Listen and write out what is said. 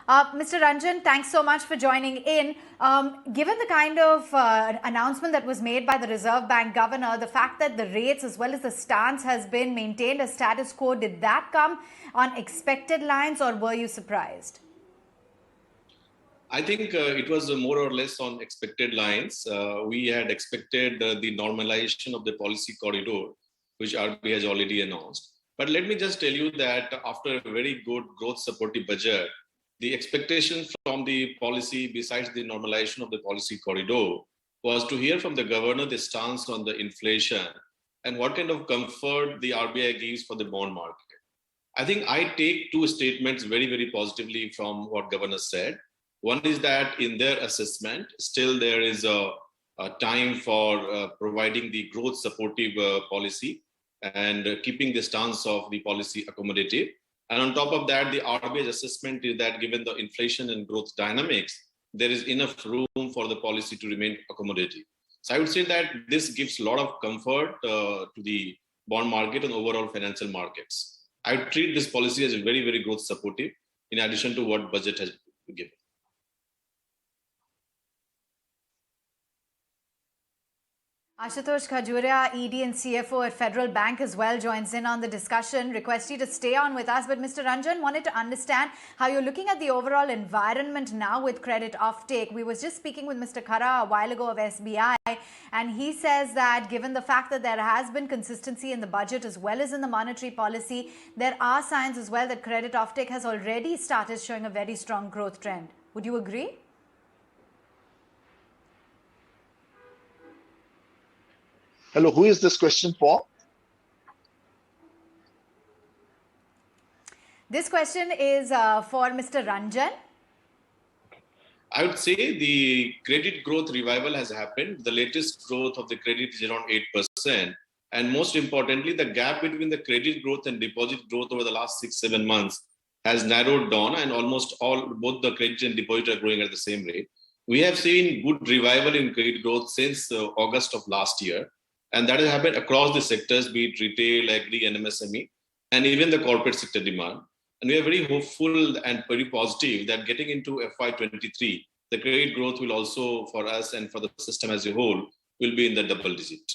Mr. Ranjan, thanks so much for joining in. Given the kind of announcement that was made by the Reserve Bank Governor, the fact that the rates as well as the stance has been maintained as status quo, did that come on expected lines or were you surprised? I think it was more or less on expected lines. We had expected the normalization of the policy corridor, which RBI has already announced. But let me just tell you that after a very good growth supportive budget, the expectation from the policy, besides the normalization of the policy corridor, was to hear from the governor the stance on the inflation and what kind of comfort the RBI gives for the bond market. I think I take two statements very, very positively from what governor said. One is that in their assessment, still there is a time for providing the growth supportive policy and keeping the stance of the policy accommodative. And on top of that, the RBI's assessment is that given the inflation and growth dynamics, there is enough room for the policy to remain accommodative. So I would say that this gives a lot of comfort to the bond market and overall financial markets. I would treat this policy as very, very growth supportive in addition to what budget has given. Ashutosh Khajuria, ED and CFO at Federal Bank as well, joins in on the discussion. Request you to stay on with us. But Mr. Ranjan, wanted to understand how you're looking at the overall environment now with credit offtake. We was just speaking with Mr. Khara a while ago of SBI, and he says that given the fact that there has been consistency in the budget as well as in the monetary policy, there are signs as well that credit offtake has already started showing a very strong growth trend. Would you agree? Hello, who is this question for? This question is for Mr. Ranjan. I would say the credit growth revival has happened. The latest growth of the credit is around 8%. And most importantly, the gap between the credit growth and deposit growth over the last 6-7 months has narrowed down, and almost both the credit and deposit are growing at the same rate. We have seen good revival in credit growth since August of last year. And that has happened across the sectors, be it retail, agri, and MSME, and even the corporate sector demand. And we are very hopeful and very positive that getting into FY23, the credit growth will also, for us and for the system as a whole, will be in the double digit.